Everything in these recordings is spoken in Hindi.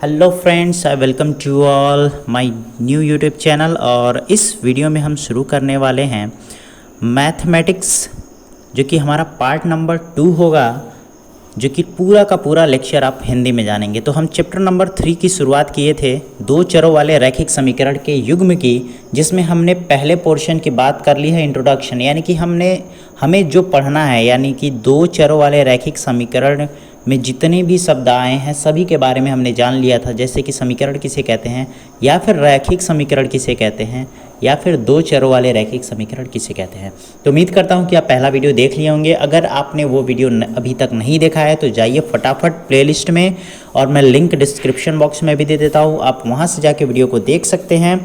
Hello friends, I welcome to all my new YouTube channel. और इस वीडियो में हम शुरू करने वाले हैं मैथमेटिक्स, जो कि हमारा पार्ट नंबर 2 होगा, जो कि पूरा का पूरा लेक्चर आप हिंदी में जानेंगे। तो हम चैप्टर नंबर 3 की शुरुआत किए थे दो चरों वाले रैखिक समीकरण के युग्म की, जिसमें हमने पहले पोर्शन की बात कर ली है इंट्रोडक्शन, यानी कि हमें जो पढ़ना है, यानी कि दो चरों वाले रैखिक समीकरण में जितने भी शब्द आए हैं सभी के बारे में हमने जान लिया था। जैसे कि समीकरण किसे कहते हैं, या फिर रैखिक समीकरण किसे कहते हैं, या फिर दो चरों वाले रैखिक समीकरण किसे कहते हैं। तो उम्मीद करता हूं कि आप पहला वीडियो देख लिए होंगे। अगर आपने वो वीडियो अभी तक नहीं देखा है तो जाइए फटाफट प्लेलिस्ट में, और मैं लिंक डिस्क्रिप्शन बॉक्स में भी दे देता हूँ, आप वहाँ से जाके वीडियो को देख सकते हैं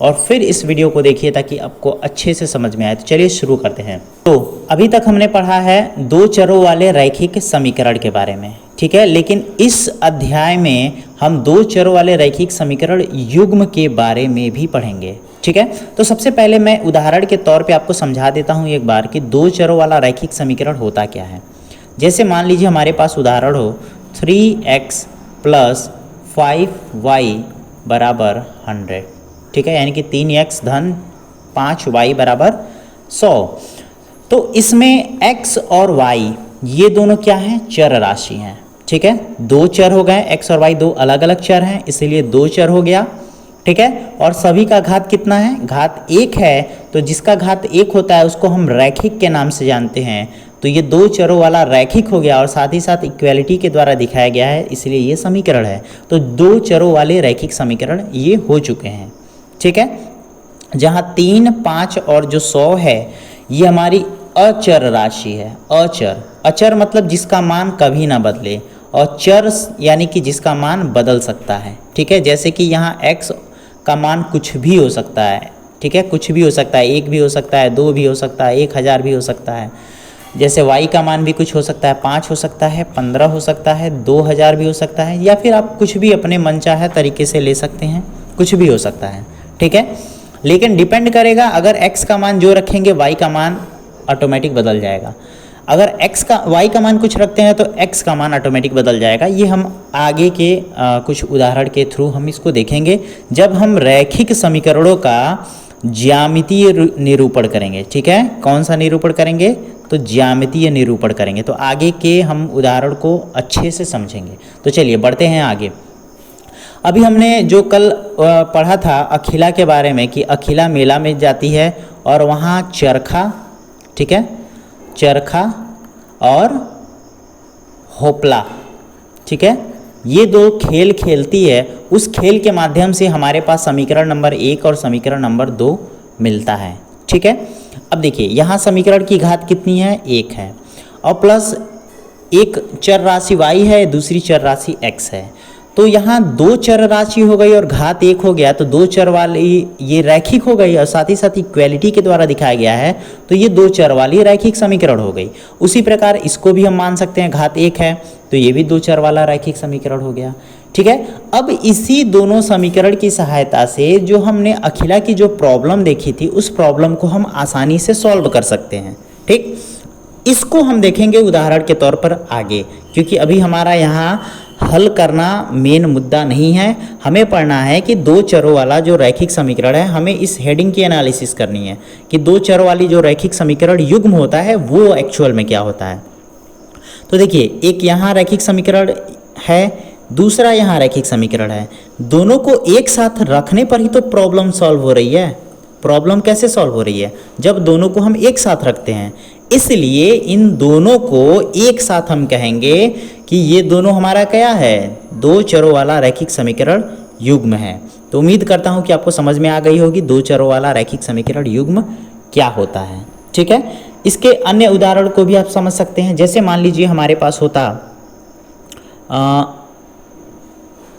और फिर इस वीडियो को देखिए ताकि आपको अच्छे से समझ में आए। तो चलिए शुरू करते हैं। तो अभी तक हमने पढ़ा है दो चरों वाले रैखिक समीकरण के बारे में, ठीक है। लेकिन इस अध्याय में हम दो चरों वाले रैखिक समीकरण युग्म के बारे में भी पढ़ेंगे, ठीक है। तो सबसे पहले मैं उदाहरण के तौर पे आपको समझा देता हूँ एक बार कि दो चरों वाला रैखिक समीकरण होता क्या है। जैसे मान लीजिए हमारे पास उदाहरण हो 3x + 5y = 100, ठीक है, यानी कि 3x धन 5y = 100। तो इसमें x और y ये दोनों क्या हैं, चर राशि हैं, ठीक है। दो चर हो गए, x और y दो अलग अलग चर हैं, इसीलिए दो चर हो गया, ठीक है। और सभी का घात कितना है, घात 1 है। तो जिसका घात 1 होता है उसको हम रैखिक के नाम से जानते हैं। तो ये दो चरों वाला रैखिक हो गया और साथ ही साथ इक्वालिटी के द्वारा दिखाया गया है, इसलिए ये समीकरण है। तो दो चरों वाले रैखिक समीकरण ये हो चुके हैं, ठीक है। जहाँ 3, 5 और जो 100 है ये हमारी अचर राशि है। अचर मतलब जिसका मान कभी ना बदले, और चर यानी कि जिसका मान बदल सकता है, ठीक है। जैसे कि यहाँ x का मान कुछ भी हो सकता है, ठीक है, कुछ भी हो सकता है, 1 भी हो सकता है, 2 भी हो सकता है, 1000 भी हो सकता है। जैसे y का मान भी कुछ हो सकता है, 5 हो सकता है, 15 हो सकता है, 2000 भी हो सकता है, या फिर आप कुछ भी अपने मनचाहे तरीके से ले सकते हैं, कुछ भी हो सकता है, ठीक है। लेकिन डिपेंड करेगा, अगर x का मान जो रखेंगे y का मान ऑटोमेटिक बदल जाएगा। अगर y का मान कुछ रखते हैं तो x का मान ऑटोमेटिक बदल जाएगा। ये हम आगे के कुछ उदाहरण के थ्रू हम इसको देखेंगे जब हम रैखिक समीकरणों का ज्यामितीय निरूपण करेंगे, ठीक है। कौन सा निरूपण करेंगे, तो ज्यामितीय निरूपण करेंगे। तो आगे के हम उदाहरण को अच्छे से समझेंगे। तो चलिए बढ़ते हैं आगे। अभी हमने जो कल पढ़ा था अखिला के बारे में, कि अखिला मेला में जाती है और वहाँ चरखा, ठीक है, चरखा और होपला, ठीक है, ये दो खेल खेलती है। उस खेल के माध्यम से हमारे पास समीकरण नंबर 1 और समीकरण नंबर 2 मिलता है, ठीक है। अब देखिए यहाँ समीकरण की घात कितनी है, 1 है, और प्लस एक चर राशि y है, दूसरी चर राशि x है। तो यहाँ दो चर राशि हो गई और घात 1 हो गया, तो दो चर वाली ये रैखिक हो गई और साथ ही साथ इक्वालिटी के द्वारा दिखाया गया है, तो ये दो चर वाली रैखिक समीकरण हो गई। उसी प्रकार इसको भी हम मान सकते हैं, घात 1 है तो ये भी दो चर वाला रैखिक समीकरण हो गया, ठीक है। अब इसी दोनों समीकरण की सहायता से जो हमने अखिला की जो प्रॉब्लम देखी थी उस प्रॉब्लम को हम आसानी से सॉल्व कर सकते हैं, ठीक। इसको हम देखेंगे उदाहरण के तौर पर आगे, क्योंकि अभी हमारा यहाँ हल करना मेन मुद्दा नहीं है। हमें पढ़ना है कि दो चरों वाला जो रैखिक समीकरण है, हमें इस हेडिंग की एनालिसिस करनी है कि दो चरों वाली जो रैखिक समीकरण युग्म होता है वो एक्चुअल में क्या होता है। तो देखिए, एक यहाँ रैखिक समीकरण है, दूसरा यहाँ रैखिक समीकरण है। दोनों को एक साथ रखने पर ही तो प्रॉब्लम सॉल्व हो रही है। प्रॉब्लम कैसे सॉल्व हो रही है, जब दोनों को हम एक साथ रखते हैं। इसलिए इन दोनों को एक साथ हम कहेंगे कि ये दोनों हमारा क्या है, दो चरों वाला रैखिक समीकरण युग्म है। तो उम्मीद करता हूँ कि आपको समझ में आ गई होगी दो चरों वाला रैखिक समीकरण युग्म क्या होता है, ठीक है। इसके अन्य उदाहरण को भी आप समझ सकते हैं। जैसे मान लीजिए हमारे पास होता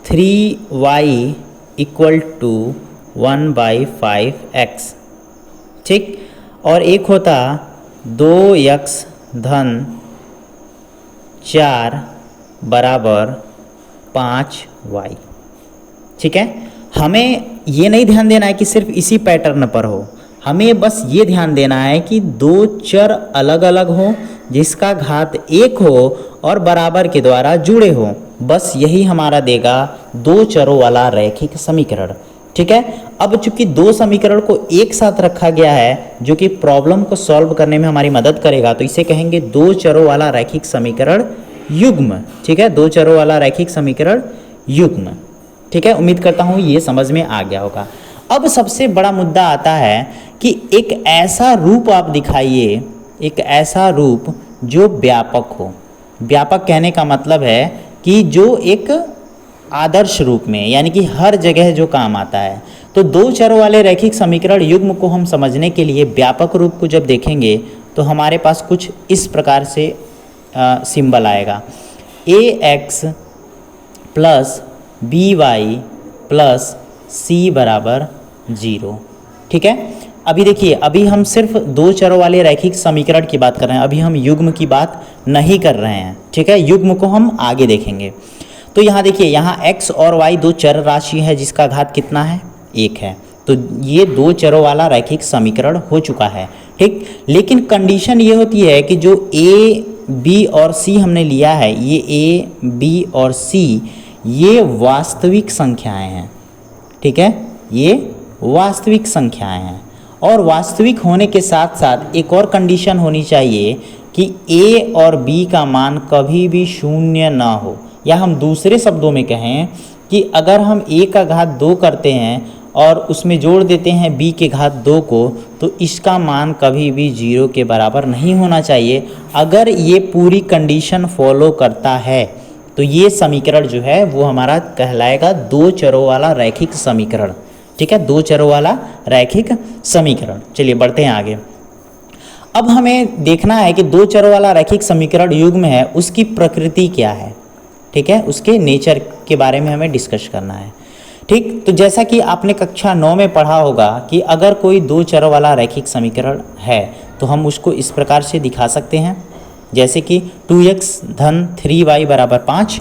3y = 1/5x, ठीक, और एक होता 2x धन 4 = 5y, ठीक है। हमें ये नहीं ध्यान देना है कि सिर्फ इसी पैटर्न पर हो, हमें बस ये ध्यान देना है कि दो चर अलग अलग हो, जिसका घात 1 हो और बराबर के द्वारा जुड़े हो, बस यही हमारा देगा दो चरों वाला रैखिक समीकरण। ठीक है, अब चूंकि दो समीकरण को एक साथ रखा गया है जो कि प्रॉब्लम को सॉल्व करने में हमारी मदद करेगा, तो इसे कहेंगे दो चरों वाला रैखिक समीकरण युग्म। ठीक है, दो चरों वाला रैखिक समीकरण युग्म। ठीक है, उम्मीद करता हूँ ये समझ में आ गया होगा। अब सबसे बड़ा मुद्दा आता है कि एक ऐसा रूप आप दिखाइए, एक ऐसा रूप जो व्यापक हो। व्यापक कहने का मतलब है कि जो एक आदर्श रूप में, यानी कि हर जगह जो काम आता है। तो दो चरों वाले रैखिक समीकरण युग्म को हम समझने के लिए व्यापक रूप को जब देखेंगे तो हमारे पास कुछ इस प्रकार से सिंबल आएगा, ax plus by plus c बराबर 0। ठीक है, अभी देखिए, अभी हम सिर्फ दो चरों वाले रैखिक समीकरण की बात कर रहे हैं, अभी हम युग्म की बात नहीं कर रहे हैं। ठीक है, युग्म को हम आगे देखेंगे। तो यहाँ देखिए, यहाँ x और y दो चर राशि है जिसका घात कितना है, 1 है। तो ये दो चरों वाला रैखिक समीकरण हो चुका है। ठीक, लेकिन कंडीशन ये होती है कि जो a, b और c हमने लिया है, ये a, b और c ये वास्तविक संख्याएं हैं। ठीक है, ये वास्तविक संख्याएं हैं, और वास्तविक होने के साथ साथ एक और कंडीशन होनी चाहिए कि a और b का मान कभी भी शून्य ना हो, या हम दूसरे शब्दों में कहें कि अगर हम a का घात 2 करते हैं और उसमें जोड़ देते हैं b के घात 2 को, तो इसका मान कभी भी 0 के बराबर नहीं होना चाहिए। अगर ये पूरी कंडीशन फॉलो करता है तो ये समीकरण जो है वो हमारा कहलाएगा दो चरों वाला रैखिक समीकरण। ठीक है, दो चरों वाला रैखिक समीकरण। चलिए बढ़ते हैं आगे। अब हमें देखना है कि दो चरों वाला रैखिक समीकरण युग्म है, उसकी प्रकृति क्या है। ठीक है, उसके नेचर के बारे में हमें डिस्कस करना है। ठीक, तो जैसा कि आपने कक्षा 9 में पढ़ा होगा कि अगर कोई दो चरों वाला रैखिक समीकरण है तो हम उसको इस प्रकार से दिखा सकते हैं, जैसे कि 2x धन 3y बराबर 5।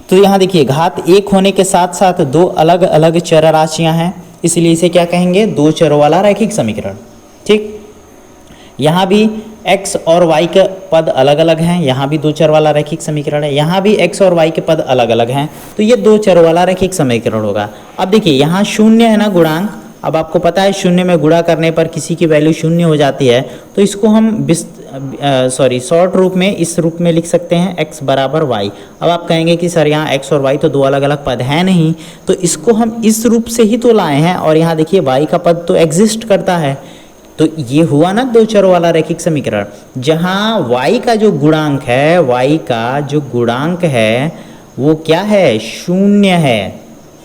तो यहाँ देखिए, घात 1 होने के साथ साथ दो अलग अलग चर राशियाँ हैं, इसलिए इसे क्या कहेंगे, दो चरों वाला रैखिक समीकरण। ठीक, यहाँ भी x और y के पद अलग अलग हैं, यहाँ भी दो चर वाला रैखिक समीकरण है, यहाँ भी x और y के पद अलग अलग हैं, तो ये दो चर वाला रैखिक समीकरण होगा। अब देखिए, यहाँ शून्य है ना गुणांक, अब आपको पता है शून्य में गुणा करने पर किसी की वैल्यू शून्य हो जाती है, तो इसको हम शॉर्ट रूप में इस रूप में लिख सकते हैं x बराबर y। अब आप कहेंगे कि सर यहाँ x और y तो दो अलग अलग पद हैं नहीं, तो इसको हम इस रूप से ही तो लाए हैं, और यहाँ देखिए y का पद तो एग्जिस्ट करता है। तो ये हुआ ना दो चरों वाला रैखिक समीकरण, जहाँ y का जो गुणांक है, y का जो गुणांक है वो क्या है, शून्य है।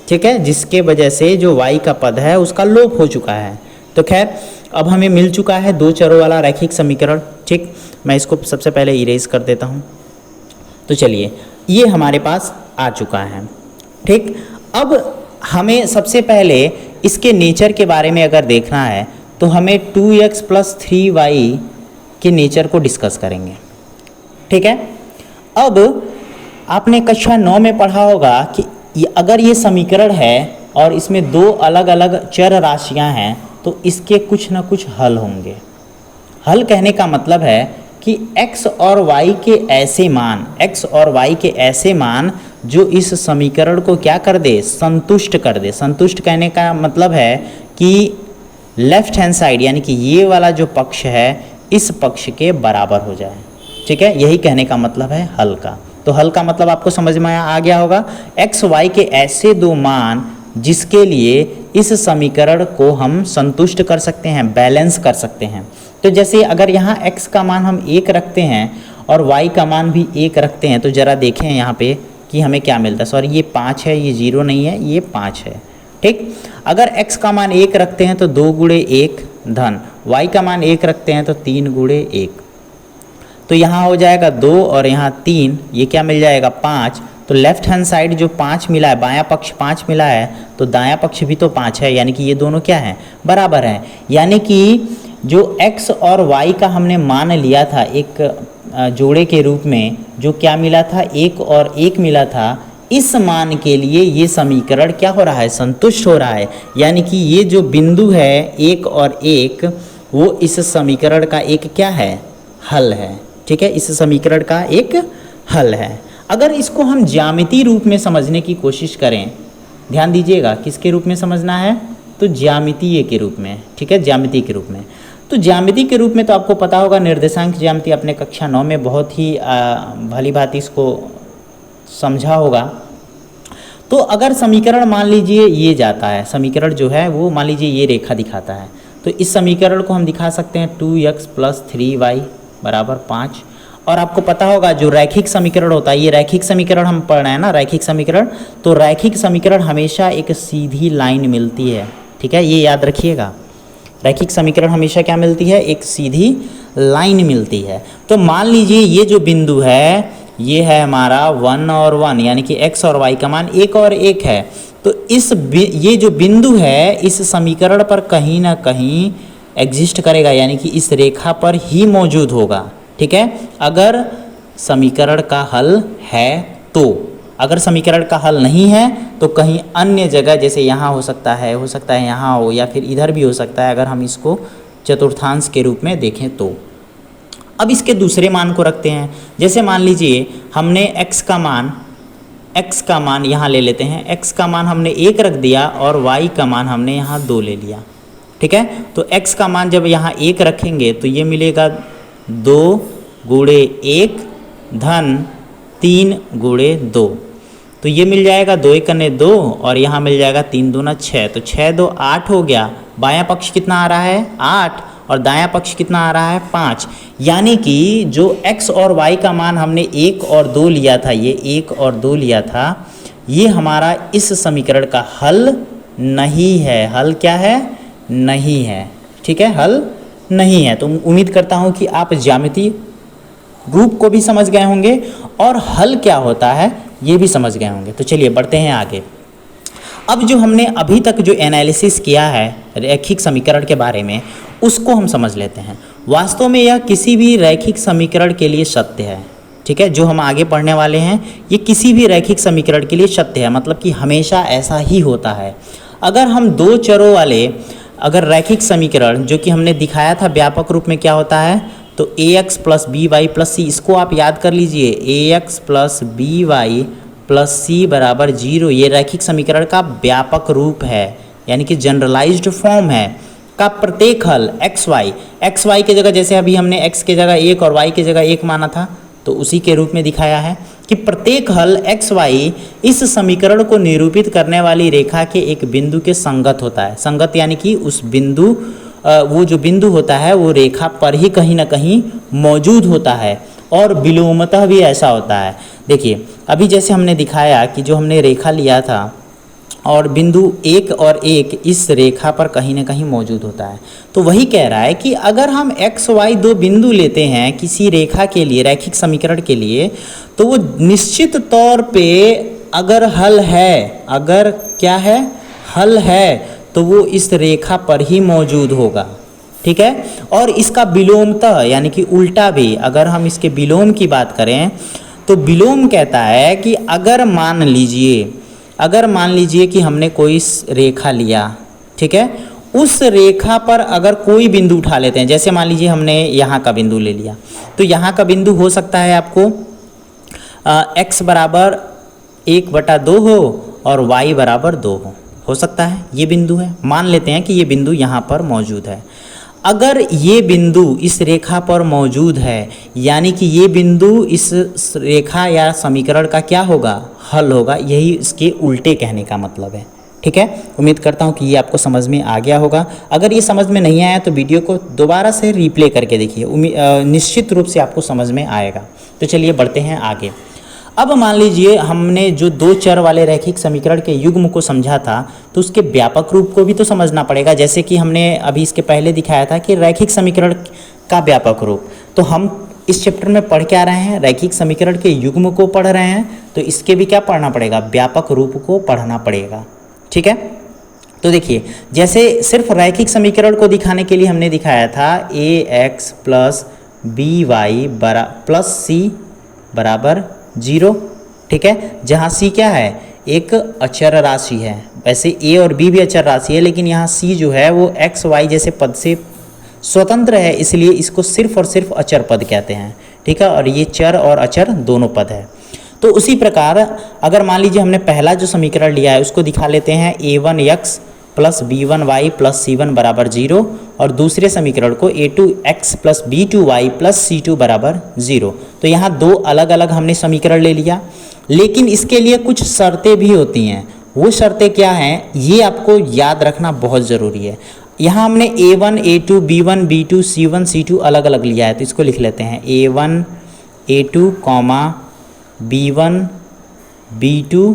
ठीक है, जिसके वजह से जो y का पद है उसका लोप हो चुका है। तो खैर, अब हमें मिल चुका है दो चरों वाला रैखिक समीकरण। ठीक, मैं इसको सबसे पहले इरेज कर देता हूँ। तो चलिए, ये हमारे पास आ चुका है। ठीक, अब हमें सबसे पहले इसके नेचर के बारे में अगर देखना है तो हमें 2x प्लस 3y के नेचर को डिस्कस करेंगे। ठीक है, अब आपने कक्षा 9 में पढ़ा होगा कि अगर ये समीकरण है और इसमें दो अलग अलग चर राशियां हैं तो इसके कुछ ना कुछ हल होंगे। हल कहने का मतलब है कि x और y के ऐसे मान, x और y के ऐसे मान जो इस समीकरण को क्या कर दे, संतुष्ट कर दे। संतुष्ट कहने का मतलब है कि लेफ्ट हैंड साइड, यानी कि ये वाला जो पक्ष है इस पक्ष के बराबर हो जाए। ठीक है, यही कहने का मतलब है हल का। तो हल का मतलब आपको समझ में आ गया होगा, x y के ऐसे दो मान जिसके लिए इस समीकरण को हम संतुष्ट कर सकते हैं, बैलेंस कर सकते हैं। तो जैसे अगर यहाँ x का मान हम 1 रखते हैं और y का मान भी 1 रखते हैं, तो ज़रा देखें यहाँ पे कि हमें क्या मिलता है। सॉरी, ये 5 है, ये 0 नहीं है, ये 5 है। ठीक, अगर x का मान 1 रखते हैं तो 2 गुणे 1 धन, y का मान 1 रखते हैं तो 3 गुणे 1, तो यहाँ हो जाएगा 2 और यहाँ 3, ये क्या मिल जाएगा 5। तो लेफ्ट हैंड साइड जो 5 मिला है, बायां पक्ष 5 मिला है, तो दायां पक्ष भी तो 5 है, यानी कि ये दोनों क्या हैं, बराबर हैं। यानी कि जो x और y का हमने मान लिया था एक जोड़े के रूप में, जो क्या मिला था, 1 और 1 मिला था, इस मान के लिए ये समीकरण क्या हो रहा है, संतुष्ट हो रहा है। यानी कि ये जो बिंदु है 1 और 1 वो इस समीकरण का एक क्या है, हल है। ठीक है, इस समीकरण का एक हल है। अगर इसको हम ज्यामितीय रूप में समझने की कोशिश करें, ध्यान दीजिएगा किसके रूप में समझना है, तो ज्यामितीय के रूप में, ठीक है, ज्यामितीय के रूप में। तो ज्यामिति के रूप में तो आपको पता होगा निर्देशांक ज्यामिति अपने कक्षा 9 में बहुत ही भली भांति इसको समझा होगा। तो अगर समीकरण मान लीजिए ये जाता है, समीकरण जो है वो मान लीजिए ये रेखा दिखाता है, तो इस समीकरण को हम दिखा सकते हैं 2x + 3y = 5। और आपको पता होगा जो रैखिक समीकरण होता है, ये रैखिक समीकरण हम पढ़ रहे हैं ना, रैखिक समीकरण, तो रैखिक समीकरण हमेशा एक सीधी लाइन मिलती है, ठीक है, ये याद रखिएगा। रैखिक समीकरण हमेशा क्या मिलती है, एक सीधी लाइन मिलती है। तो मान लीजिए ये जो बिंदु है ये है हमारा 1 और 1, यानी कि x और y का मान 1 और 1 है। तो ये जो बिंदु है इस समीकरण पर कहीं ना कहीं एग्जिस्ट करेगा, यानी कि इस रेखा पर ही मौजूद होगा, ठीक है, अगर समीकरण का हल है तो। अगर समीकरण का हल नहीं है तो कहीं अन्य जगह, जैसे यहाँ हो सकता है यहाँ हो, या फिर इधर भी हो सकता है, अगर हम इसको चतुर्थांश के रूप में देखें तो। अब इसके दूसरे मान को रखते हैं, जैसे मान लीजिए हमने x का मान यहाँ ले लेते हैं, x का मान हमने 1 रख दिया और y का मान हमने यहाँ 2 ले लिया, ठीक है। तो x का मान जब यहाँ 1 रखेंगे तो ये मिलेगा 2 × 1 धन 3 × 2, तो ये मिल जाएगा 2 × 1 = 2 और यहाँ मिल जाएगा 3 दूना 6, तो 6 2 8 हो गया। बायां पक्ष कितना आ रहा है 8 और दायां पक्ष कितना आ रहा है 5, यानी कि जो x और y का मान हमने 1 और 2 लिया था, ये 1 और 2 लिया था, ये हमारा इस समीकरण का हल नहीं है। हल क्या है, नहीं है, ठीक है, हल नहीं है। तो उम्मीद करता हूँ कि आप ज्यामितीय रूप को भी समझ गए होंगे और हल क्या होता है ये भी समझ गए होंगे। तो चलिए बढ़ते हैं आगे। अब जो हमने अभी तक जो एनालिसिस किया है रैखिक समीकरण के बारे में, उसको हम समझ लेते हैं। वास्तव में यह किसी भी रैखिक समीकरण के लिए सत्य है, ठीक है, जो हम आगे पढ़ने वाले हैं ये किसी भी रैखिक समीकरण के लिए सत्य है, मतलब कि हमेशा ऐसा ही होता है। अगर हम 2 चरों वाले अगर रैखिक समीकरण जो कि हमने दिखाया था व्यापक रूप में क्या होता है, तो ax + by + c, इसको आप याद कर लीजिए, ax + by + c = 0, ये रैखिक समीकरण का व्यापक रूप है, यानी कि जनरलाइज्ड फॉर्म है का प्रत्येक हल xy के जगह, जैसे अभी हमने x के जगह 1 और y के जगह 1 माना था, तो उसी के रूप में दिखाया है कि प्रत्येक हल xy इस समीकरण को निरूपित करने वाली रेखा के एक बिंदु के संगत होता है। संगत यानी कि उस बिंदु वो जो बिंदु होता है वो रेखा पर ही कहीं ना कहीं मौजूद होता है, और विलोमतः भी ऐसा होता है। देखिए अभी जैसे हमने दिखाया कि जो हमने रेखा लिया था और बिंदु 1 और 1 इस रेखा पर कहीं ना कहीं मौजूद होता है, तो वही कह रहा है कि अगर हम x y 2 बिंदु लेते हैं किसी रेखा के लिए, रैखिक समीकरण के लिए, तो वो निश्चित तौर पे अगर हल है, अगर क्या है, हल है, तो वो इस रेखा पर ही मौजूद होगा, ठीक है। और इसका विलोमतः यानी कि उल्टा भी, अगर हम इसके विलोम की बात करें तो विलोम कहता है कि अगर मान लीजिए कि हमने कोई रेखा लिया, ठीक है, उस रेखा पर अगर कोई बिंदु उठा लेते हैं, जैसे मान लीजिए हमने यहाँ का बिंदु ले लिया, तो यहाँ का बिंदु हो सकता है आपको x = 1/2 हो और y = 2 हो सकता है, ये बिंदु है, मान लेते हैं कि ये बिंदु यहाँ पर मौजूद है। अगर ये बिंदु इस रेखा पर मौजूद है, यानी कि ये बिंदु इस रेखा या समीकरण का क्या होगा, हल होगा, यही इसके उल्टे कहने का मतलब है, ठीक है। उम्मीद करता हूँ कि ये आपको समझ में आ गया होगा। अगर ये समझ में नहीं आया तो वीडियो को दोबारा से रिप्ले करके देखिए, निश्चित रूप से आपको समझ में आएगा। तो चलिए बढ़ते हैं आगे। अब मान लीजिए हमने जो 2 चर वाले रैखिक समीकरण के युग्म को समझा था, तो उसके व्यापक रूप को भी तो समझना पड़ेगा। जैसे कि हमने अभी इसके पहले दिखाया था कि रैखिक समीकरण का व्यापक रूप, तो हम इस चैप्टर में पढ़ के आ रहे हैं, रैखिक समीकरण के युग्म को पढ़ रहे हैं, तो इसके भी क्या पढ़ना पड़ेगा, व्यापक रूप को पढ़ना पड़ेगा, ठीक है। तो देखिए जैसे सिर्फ रैखिक समीकरण को दिखाने के लिए हमने दिखाया था ax + by + c = 0, ठीक है, जहाँ c क्या है, एक अचर राशि है। वैसे a और b भी अचर राशि है, लेकिन यहाँ c जो है वो x y जैसे पद से स्वतंत्र है, इसलिए इसको सिर्फ और सिर्फ अचर पद कहते हैं, ठीक है, और ये चर और अचर दोनों पद है। तो तो उसी प्रकार अगर मान लीजिए हमने पहला जो समीकरण लिया है उसको दिखा लेते हैं a1x plus b1y plus c1 बराबर 0 और दूसरे समीकरण को a2x plus b2y plus c2 बराबर 0। तो यहाँ दो अलग अलग हमने समीकरण ले लिया, लेकिन इसके लिए कुछ शर्तें भी होती हैं। वो शर्तें क्या हैं ये आपको याद रखना बहुत ज़रूरी है। यहाँ हमने a1 a2 b1 b2 c1 c2 अलग अलग लिया है, तो इसको लिख लेते हैं a1 a2 b1 b2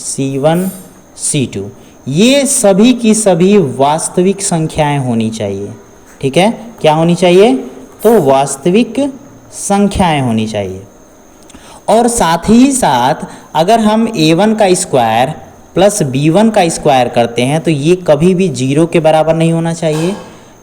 c1 c2। ये सभी की सभी वास्तविक संख्याएं होनी चाहिए। ठीक है, क्या होनी चाहिए? तो वास्तविक संख्याएं होनी चाहिए। और साथ ही साथ अगर हम a1 का स्क्वायर प्लस b1 का स्क्वायर करते हैं तो ये कभी भी 0 के बराबर नहीं होना चाहिए।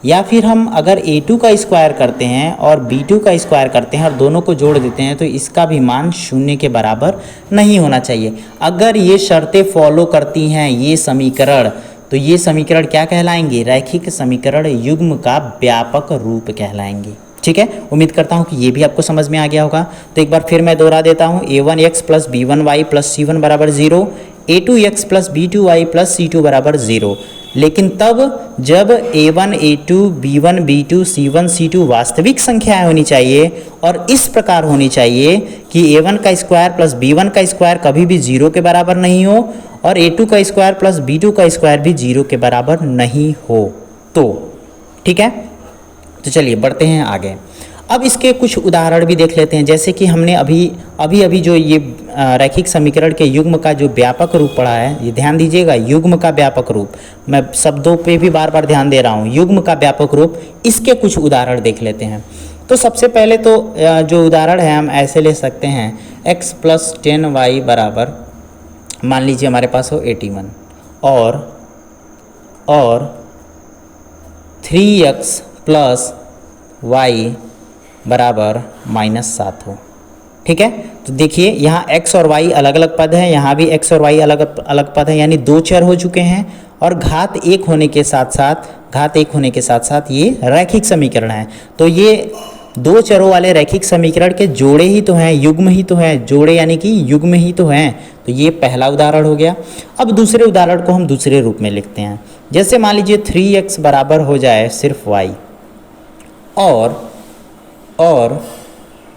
या फिर हम अगर a2 का स्क्वायर करते हैं और b2 का स्क्वायर करते हैं और दोनों को जोड़ देते हैं तो इसका भी मान 0 के बराबर नहीं होना चाहिए। अगर ये शर्तें फॉलो करती हैं ये समीकरण, तो ये समीकरण क्या कहलाएंगे? रैखिक समीकरण युग्म का व्यापक रूप कहलाएंगे। ठीक है, उम्मीद करता हूँ कि ये भी आपको समझ में आ गया होगा। तो एक बार फिर मैं दोहरा देता हूँ, a1x plus b1y plus c1 बराबर 0, a2x plus b2y plus c2 बराबर 0। लेकिन तब जब a1 a2 b1 b2 c1 c2 वास्तविक संख्याएं होनी चाहिए और इस प्रकार होनी चाहिए कि a1 का स्क्वायर प्लस b1 का स्क्वायर कभी भी 0 के बराबर नहीं हो और a2 का स्क्वायर प्लस b2 का स्क्वायर भी 0 के बराबर नहीं हो। तो ठीक है, तो चलिए बढ़ते हैं आगे। अब इसके कुछ उदाहरण भी देख लेते हैं। जैसे कि हमने अभी जो ये रैखिक समीकरण के युग्म का जो व्यापक रूप पढ़ा है, ये ध्यान दीजिएगा, युग्म का व्यापक रूप, मैं शब्दों पे भी बार बार ध्यान दे रहा हूँ, युग्म का व्यापक रूप, इसके कुछ उदाहरण देख लेते हैं। तो सबसे पहले तो जो उदाहरण है हम ऐसे ले सकते हैं, x प्लस 10y बराबर, मान लीजिए हमारे पास हो 81 और 3x प्लस y बराबर -7 हो। ठीक है, तो देखिए यहाँ x और y अलग अलग पद हैं, यहाँ भी x और y अलग अलग पद हैं, यानी दो चर हो चुके हैं और घात एक होने के साथ साथ ये रैखिक समीकरण है। तो ये दो चरों वाले रैखिक समीकरण के जोड़े ही तो हैं, युग्म ही तो हैं, जोड़े यानी कि युग्म ही तो हैं। तो ये पहला उदाहरण हो गया। अब दूसरे उदाहरण को हम दूसरे रूप में लिखते हैं। जैसे मान लीजिए 3x बराबर हो जाए सिर्फ y और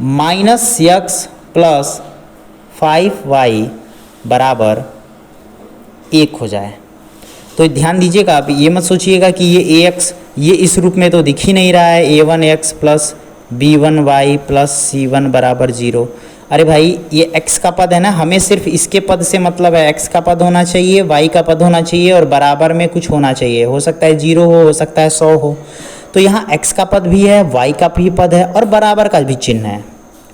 -x प्लस 5y बराबर 1 हो जाए। तो ध्यान दीजिएगा, अब ये मत सोचिएगा कि ये ax ये इस रूप में तो दिख ही नहीं रहा है, a1x plus b1y plus c1 बराबर 0। अरे भाई ये x का पद है ना, हमें सिर्फ इसके पद से मतलब है, x का पद होना चाहिए, y का पद होना चाहिए और बराबर में कुछ होना चाहिए। हो सकता है 0 हो सकता है 100 हो। तो यहाँ x का पद भी है, y का भी पद है और बराबर का भी चिन्ह है।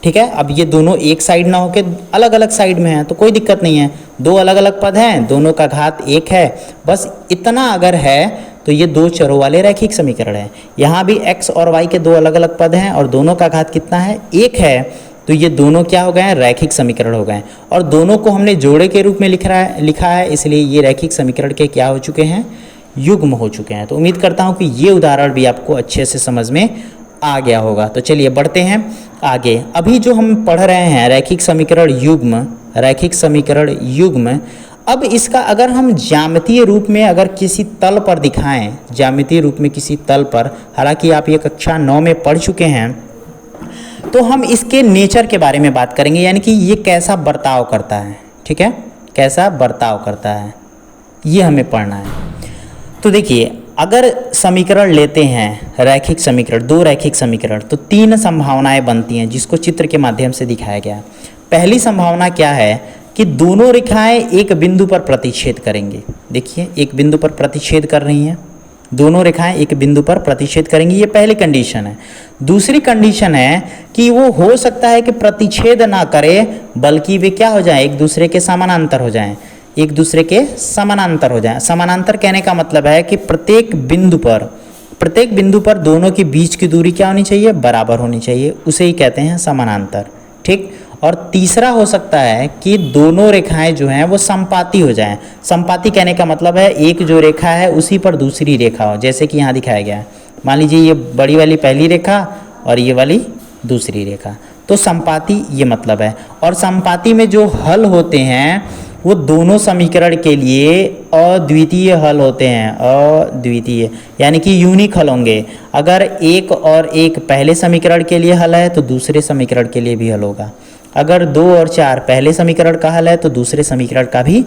ठीक है, अब ये दोनों एक साइड ना होके अलग अलग साइड में है तो कोई दिक्कत नहीं है, दो अलग अलग पद हैं, दोनों का घात 1 है, बस इतना अगर है तो ये दो चरों वाले रैखिक समीकरण है। यहाँ भी x और y के दो अलग अलग पद हैं और दोनों का घात कितना है? 1 है। तो ये दोनों क्या हो गए हैं? रैखिक समीकरण हो गए और दोनों को हमने जोड़े के रूप में लिखा है, इसलिए ये रैखिक समीकरण के क्या हो चुके हैं? युग्म हो चुके हैं। तो उम्मीद करता हूँ कि ये उदाहरण भी आपको अच्छे से समझ में आ गया होगा। तो चलिए बढ़ते हैं आगे। अभी जो हम पढ़ रहे हैं रैखिक समीकरण युग्म, अब इसका अगर हम ज्यामितीय रूप में अगर किसी तल पर दिखाएं, ज्यामितीय रूप में किसी तल पर, हालांकि आप ये कक्षा 9 में पढ़ चुके हैं, तो हम इसके नेचर के बारे में बात करेंगे, यानी कि ये कैसा बर्ताव करता है। ठीक है, कैसा बर्ताव करता है ये हमें पढ़ना है। तो देखिए, अगर समीकरण लेते हैं रैखिक समीकरण, दो रैखिक समीकरण, तो 3 संभावनाएं बनती हैं जिसको चित्र के माध्यम से दिखाया गया। पहली संभावना क्या है कि दोनों रेखाएं एक बिंदु पर प्रतिच्छेद करेंगे। देखिए, एक बिंदु पर प्रतिच्छेद कर रही हैं, दोनों रेखाएं एक बिंदु पर प्रतिच्छेद करेंगी, ये पहली कंडीशन है। दूसरी कंडीशन है कि वो हो सकता है कि प्रतिच्छेद ना करे, बल्कि वे क्या हो जाएं? एक दूसरे के समानांतर हो जाएं, एक दूसरे के समानांतर हो जाएं। समानांतर कहने का मतलब है कि प्रत्येक बिंदु पर दोनों के बीच की दूरी क्या होनी चाहिए? बराबर होनी चाहिए, उसे ही कहते हैं समानांतर। ठीक, और तीसरा हो सकता है कि दोनों रेखाएं जो हैं वो संपाती हो जाएं। संपाती कहने का मतलब है एक जो रेखा है उसी पर दूसरी रेखा हो, जैसे कि यहाँ दिखाया गया है। मान लीजिए ये बड़ी वाली पहली रेखा और ये वाली दूसरी रेखा, तो समपाती ये मतलब है। और समपाती में जो हल होते हैं वो दोनों समीकरण के लिए अद्वितीय हल होते हैं, अद्वितीय यानी कि यूनिक हल होंगे। अगर एक और एक पहले समीकरण के लिए हल है तो दूसरे समीकरण के लिए भी हल होगा। अगर 2 और 4 पहले समीकरण का हल है तो दूसरे समीकरण का भी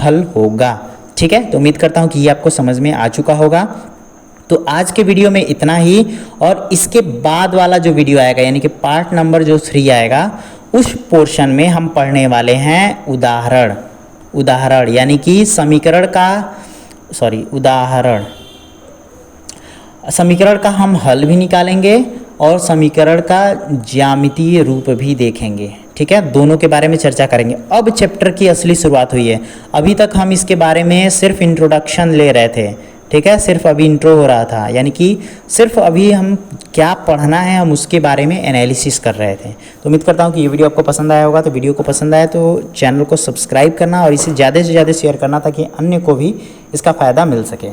हल होगा। ठीक है, तो उम्मीद करता हूँ कि ये आपको समझ में आ चुका होगा। तो आज के वीडियो में इतना ही, और इसके बाद वाला जो वीडियो आएगा यानी कि पार्ट नंबर जो 3 आएगा, उस पोर्शन में हम पढ़ने वाले हैं उदाहरण यानी कि समीकरण का हम हल भी निकालेंगे और समीकरण का ज्यामितीय रूप भी देखेंगे। ठीक है, दोनों के बारे में चर्चा करेंगे। अब चैप्टर की असली शुरुआत हुई है। अभी तक हम इसके बारे में सिर्फ इंट्रोडक्शन ले रहे थे। ठीक है, सिर्फ अभी इंट्रो हो रहा था, यानी कि सिर्फ अभी हम क्या पढ़ना है हम उसके बारे में एनालिसिस कर रहे थे। तो उम्मीद करता हूँ कि ये वीडियो आपको पसंद आया होगा। तो वीडियो को पसंद आया तो चैनल को सब्सक्राइब करना और इसे ज़्यादा से ज़्यादा शेयर करना ताकि अन्य को भी इसका फ़ायदा मिल सके।